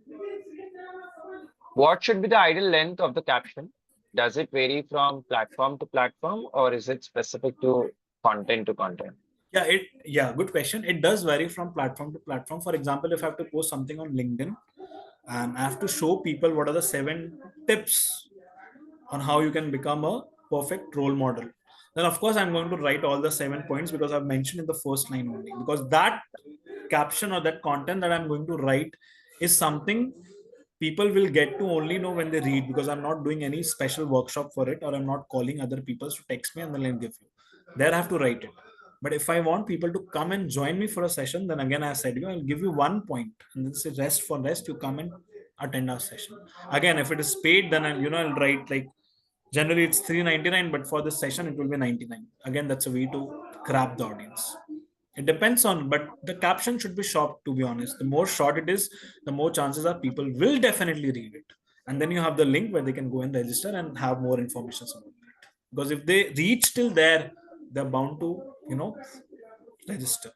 What should be the ideal length of the caption? Does it vary from platform to platform, or is it specific to content to content? Yeah, good question. It does vary from platform to platform. For example, if I have to post something on LinkedIn and I have to show people what are the 7 tips on how you can become a perfect role model, then of course I'm going to write all the 7 points because I've mentioned in the first line only, because that caption or that content that I'm going to write is something people will get to only know when they read, because I'm not doing any special workshop for it, or I'm not calling other people to text me and then I'll give you. There I have to write it. But if I want people to come and join me for a session, then again I said I'll give you 1 point and then say rest for rest. You come and attend our session. Again, if it is paid, then I'll write like generally it's 399, but for this session it will be 99. Again, that's a way to grab the audience. It depends on, but the caption should be short, to be honest. The more short it is, the more chances are people will definitely read it. And then you have the link where they can go and register and have more information about it. Because if they reach till there, they're bound to, register.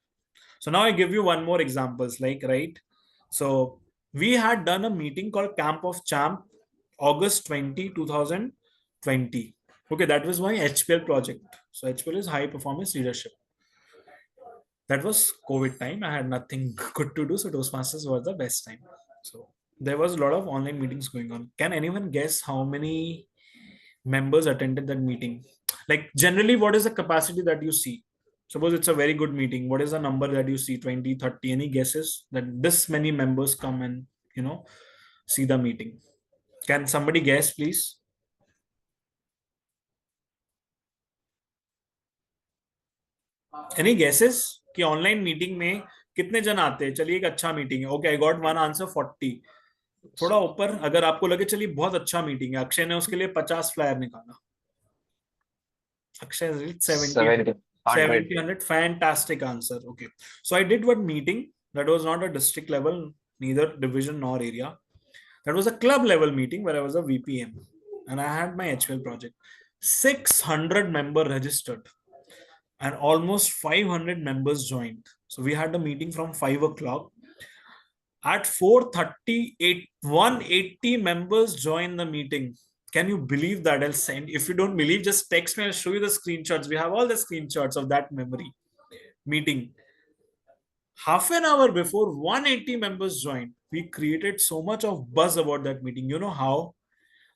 So now I give you one more examples, like, right? So we had done a meeting called Camp of Champ, August 20, 2020. Okay, that was my HPL project. So HPL is high performance leadership. That was COVID time. I had nothing good to do, so Toastmasters was the best time. So there was a lot of online meetings going on. Can anyone guess how many members attended that meeting? Like generally, what is the capacity that you see? Suppose it's a very good meeting. What is the number that you see? 20, 30? Any guesses that this many members come and see the meeting? Can somebody guess, please? Any guesses कि online meeting में कितने जन आते हैं? चलिए एक अच्छा meeting है. Okay, I got one answer 40. थोड़ा ऊपर अगर आपको लगे चलिए बहुत अच्छा मीटिंग है, अक्षय ने उसके लिए 50 फ्लायर निकाला. Akshay has reached 70, 70, 100. 70, 100. Fantastic answer. Okay. So I did one meeting that was not a district level, neither division nor area. That was a club level meeting where I was a VPM and I had my HPL project. 600 members registered and almost 500 members joined. So we had a meeting from 5 o'clock. At 4:38, 180 members joined the meeting. Can you believe that? I'll send. If you don't believe, just text me. I'll show you the screenshots. We have all the screenshots of that memory meeting. Half an hour before 180 members joined, we created so much of buzz about that meeting. You know how?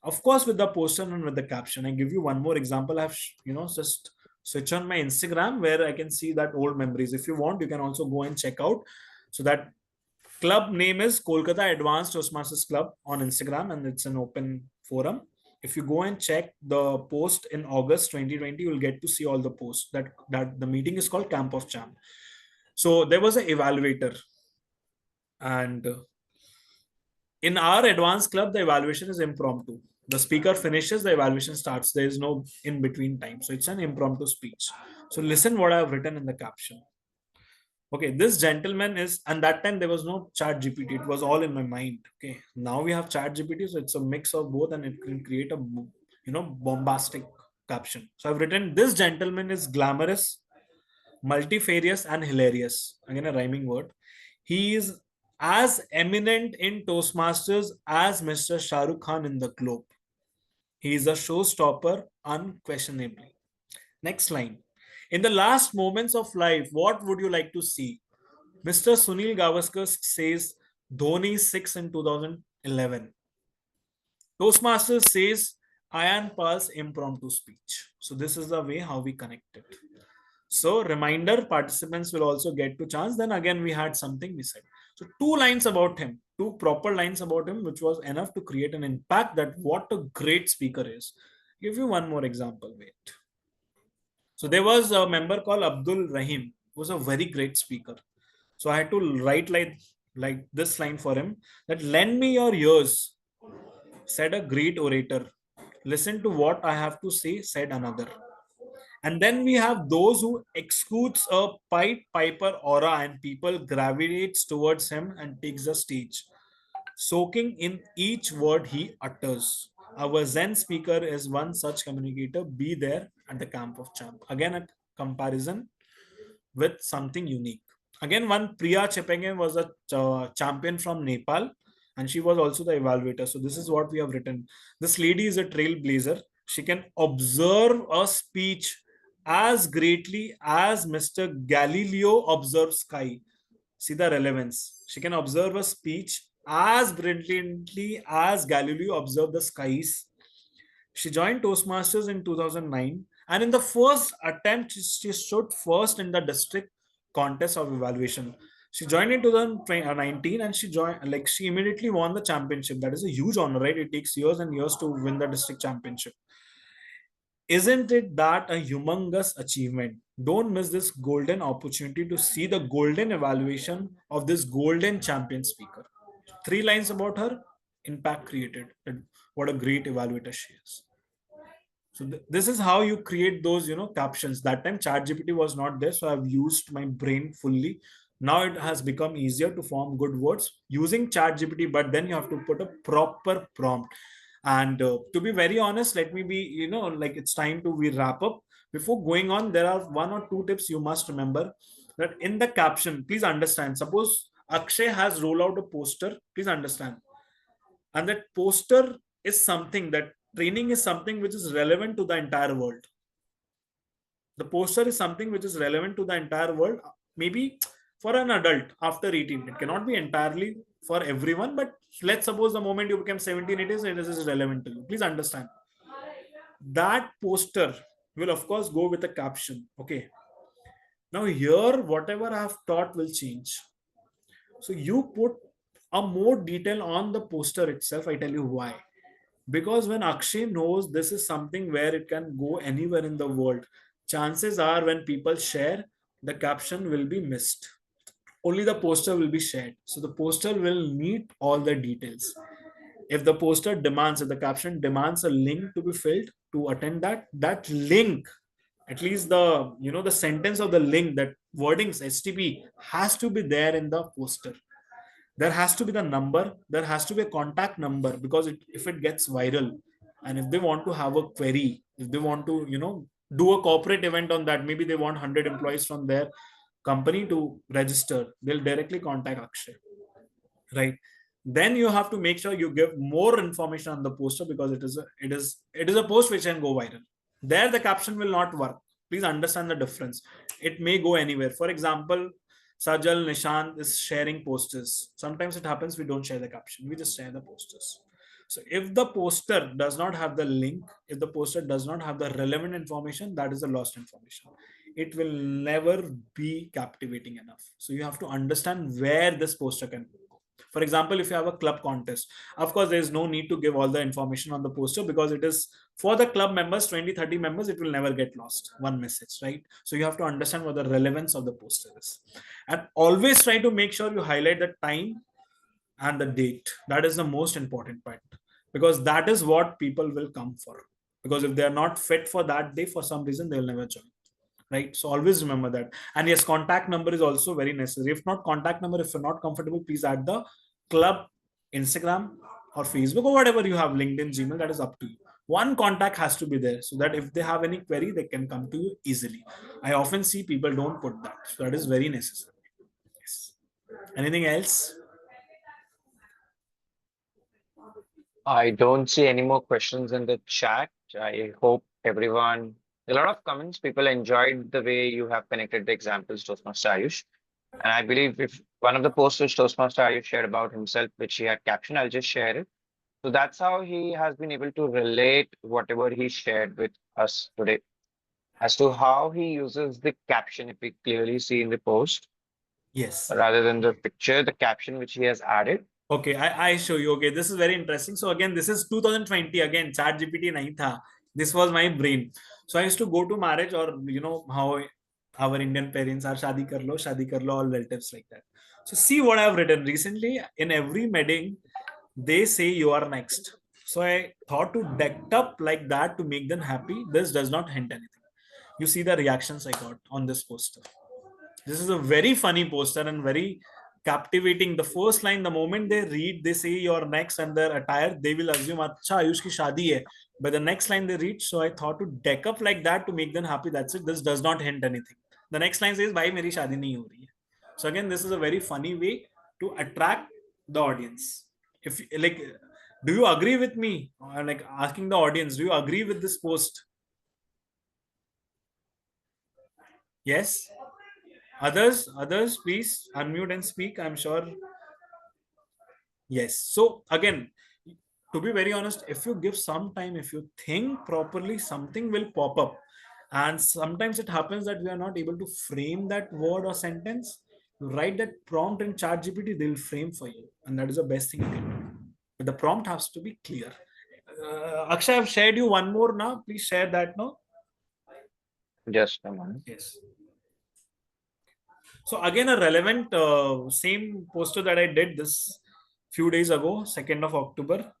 Of course, with the poster and with the caption. I give you one more example. I've just switch on my Instagram where I can see that old memories. If you want, you can also go and check out. So that club name is Kolkata Advanced Toastmasters Club on Instagram, and it's an open forum. If you go and check the post in August 2020, you'll get to see all the posts. That the meeting is called Camp of Champ. So there was an evaluator, and in our advanced club, the evaluation is impromptu. The speaker finishes, the evaluation starts. There is no in between time, so it's an impromptu speech. So listen what I have written in the caption. Okay, this gentleman is, and that time there was no chat GPT, it was all in my mind. Okay, now we have chat GPT, so it's a mix of both and it can create a bombastic caption. So I've written, this gentleman is glamorous, multifarious and hilarious. Again, a rhyming word. He is as eminent in Toastmasters as Mr. Shah Rukh Khan in the globe. He is a showstopper unquestionably. Next line. In the last moments of life, what would you like to see? Mr. Sunil Gavaskar says Dhoni 6 in 2011. Toastmasters says Ayan Pal's impromptu speech. So this is the way how we connected. So reminder, participants will also get to chance. Then again, we had something we said. So two lines about him, two proper lines about him, which was enough to create an impact that what a great speaker is. Give you one more example. Wait. So there was a member called Abdul Rahim, who was a very great speaker. So I had to write like this line for him, that lend me your ears, said a great orator. Listen to what I have to say, said another. And then we have those who exudes a piper aura and people gravitates towards him and takes the stage, soaking in each word he utters. Our Zen speaker is one such communicator. Be there at the Camp of Champ. Again, a comparison with something unique. Again, one Priya Chepenge was a champion from Nepal, and she was also the evaluator. So this is what we have written. This lady is a trailblazer. She can observe a speech as greatly as Mr. Galileo observed sky. See the relevance. She can observe a speech as brilliantly as Galileo observed the skies. She joined Toastmasters in 2009, and in the first attempt, she stood first in the district contest of evaluation. She joined in 2019 and she immediately won the championship. That is a huge honor, right? It takes years and years to win the district championship. Isn't it that a humongous achievement? Don't miss this golden opportunity to see the golden evaluation of this golden champion speaker. 3 lines about her, impact created. What a great evaluator she is. So this is how you create those, captions. That time ChatGPT was not there, so I've used my brain fully. Now it has become easier to form good words using ChatGPT, but then you have to put a proper prompt. And to be very honest, let me be, it's time to we wrap up. Before going on, there are 1 or 2 tips you must remember, that in the caption, please understand. Suppose Akshay has rolled out a poster, please understand. And that poster is something that training is something which is relevant to the entire world. The poster is something which is relevant to the entire world, maybe for an adult after 18. It cannot be entirely for everyone, but let's suppose the moment you become 17, it is relevant to you. Please understand. That poster will, of course, go with a caption. Okay. Now, here, whatever I have taught will change. So, you put a more detail on the poster itself. I tell you why. Because when Akshay knows this is something where it can go anywhere in the world, chances are when people share, the caption will be missed. Only the poster will be shared. So the poster will need all the details. If the poster demands, if the caption demands a link to be filled to attend that link, at least the sentence of the link, that wordings HTTP has to be there in the poster. There has to be the number, there has to be a contact number, because if it gets viral, and if they want to have a query, if they want to do a corporate event on that, maybe they want 100 employees from their company to register, they'll directly contact Akshay, right? Then you have to make sure you give more information on the poster, because it is a post which can go viral. There the caption will not work. Please understand the difference. It may go anywhere. For example, Sajal Nishant is sharing posters. Sometimes it happens we don't share the caption, we just share the posters. So if the poster does not have the link, if the poster does not have the relevant information, that is the lost information. It will never be captivating enough. So you have to understand where this poster can go. For example, if you have a club contest, of course there is no need to give all the information on the poster, because it is for the club members, 20-30 members, it will never get lost, one message, right? So you have to understand what the relevance of the poster is, and always try to make sure you highlight the time and the date. That is the most important part, because that is what people will come for. Because if they are not fit for that day, for some reason they will never join, right? So always remember that. And yes, contact number is also very necessary. If not contact number, if you're not comfortable, please add the club Instagram or Facebook or whatever you have, LinkedIn, Gmail, that is up to you. One contact has to be there, so that if they have any query, they can come to you easily. I often see people don't put that, so that is very necessary. Yes. Anything else? I don't see any more questions in the chat. I hope everyone, a lot of comments, people enjoyed the way you have connected the examples, Toastmaster Ayush. And I believe if one of the posts which Toastmaster Ayush shared about himself, which he had captioned, I'll just share it. So that's how he has been able to relate whatever he shared with us today as to how he uses the caption. If we clearly see in the post, Yes. rather than the picture, the caption which he has added. Okay, I show you. Okay, this is very interesting. So again, this is 2020. Again, chat GPT nahi tha. This was my brain. So I used to go to marriage, or how our Indian parents are, shadi kar lo, all relatives like that. So see what I've written recently. In every wedding, they say you are next. So I thought to decked up like that to make them happy. This does not hint anything. You see the reactions I got on this poster. This is a very funny poster and very captivating. The first line, the moment they read, they say you're next and their attire, they will assume, Acha, Ayush ki shadi hai. But the next line they read, so I thought to deck up like that to make them happy. That's it. This does not hint anything. The next line says, Bhai, meri shadi nahi ho rahi hai. So again, this is a very funny way to attract the audience. If like, do you agree with me? Or like asking the audience, do you agree with this post? Yes. Others, please unmute and speak. I'm sure. Yes. So again, to be very honest, if you give some time, if you think properly, something will pop up. And sometimes it happens that we are not able to frame that word or sentence. You write that prompt in ChatGPT, they'll frame for you, and that is the best thing you can do. But the prompt has to be clear. Akshay, I've shared you one more now. Please share that now. Just a moment. Yes. So again, a relevant same poster that I did this few days ago, 2nd of October.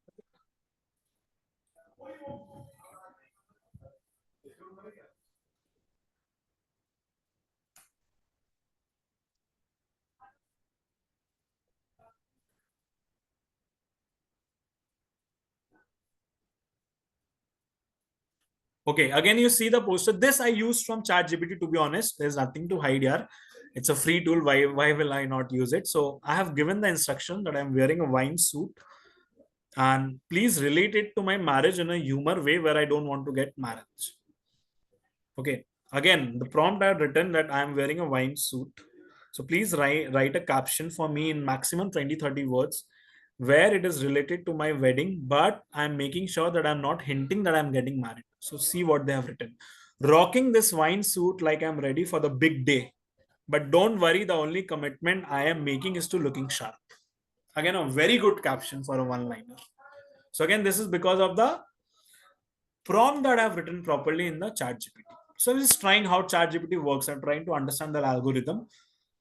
Okay, again, you see the poster. This I used from ChatGPT, to be honest. There's nothing to hide here. It's a free tool. Why will I not use it? So I have given the instruction that I'm wearing a wine suit And please relate it to my marriage in a humor way where I don't want to get married. Okay. Again, the prompt I had written that I am wearing a wine suit. So please write a caption for me in maximum 20-30 words where it is related to my wedding, but I'm making sure that I'm not hinting that I'm getting married. So see what they have written. Rocking this wine suit like I'm ready for the big day. But don't worry, the only commitment I am making is to looking sharp. Again, a very good caption for a one-liner. So again, this is because of the prompt that I've written properly in the chat GPT. So I'm just trying how chat GPT works. I'm trying to understand their algorithm.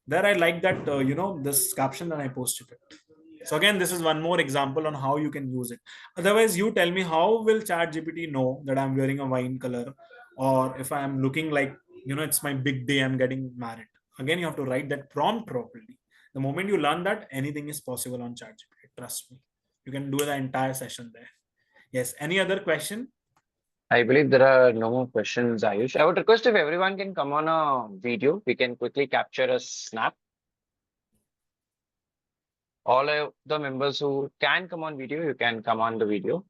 There I like that, this caption that I posted it. So again, this is one more example on how you can use it. Otherwise, you tell me, how will chat GPT know that I'm wearing a wine color, or if I'm looking like, it's my big day, I'm getting married. Again, you have to write that prompt properly. The moment you learn that, anything is possible on chat GPT. Trust me. You can do the entire session there. Yes. Any other question? I believe there are no more questions, Ayush. I would request if everyone can come on a video, we can quickly capture a snap. All of the members who can come on video, you can come on the video.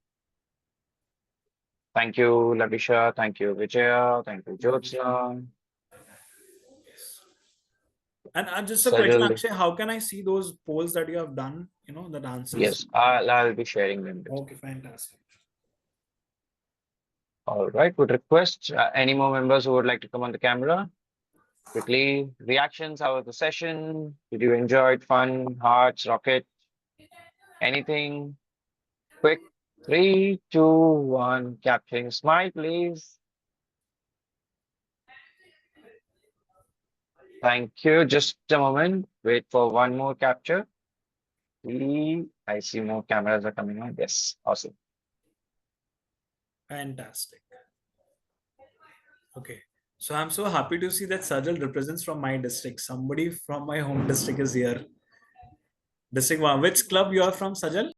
Thank you, Labisha. Thank you, Vijaya. Thank you, Jyotsna. And just a question, Sajal. Akshay, how can I see those polls that you have done, that answers? Yes, I'll be sharing them with you. Okay, fantastic. All right, would request any more members who would like to come on the camera. Quickly, reactions, how was the session? Did you enjoy it? Fun, hearts, rocket, anything? Quick, 3, 2, 1, capturing smile, please. Thank you. Just a moment. Wait for one more capture. I see more cameras are coming on. Yes, awesome. Fantastic. Okay. So I'm so happy to see that Sajal represents from my district. Somebody from my home district is here. District 1. Which club you are from, Sajal?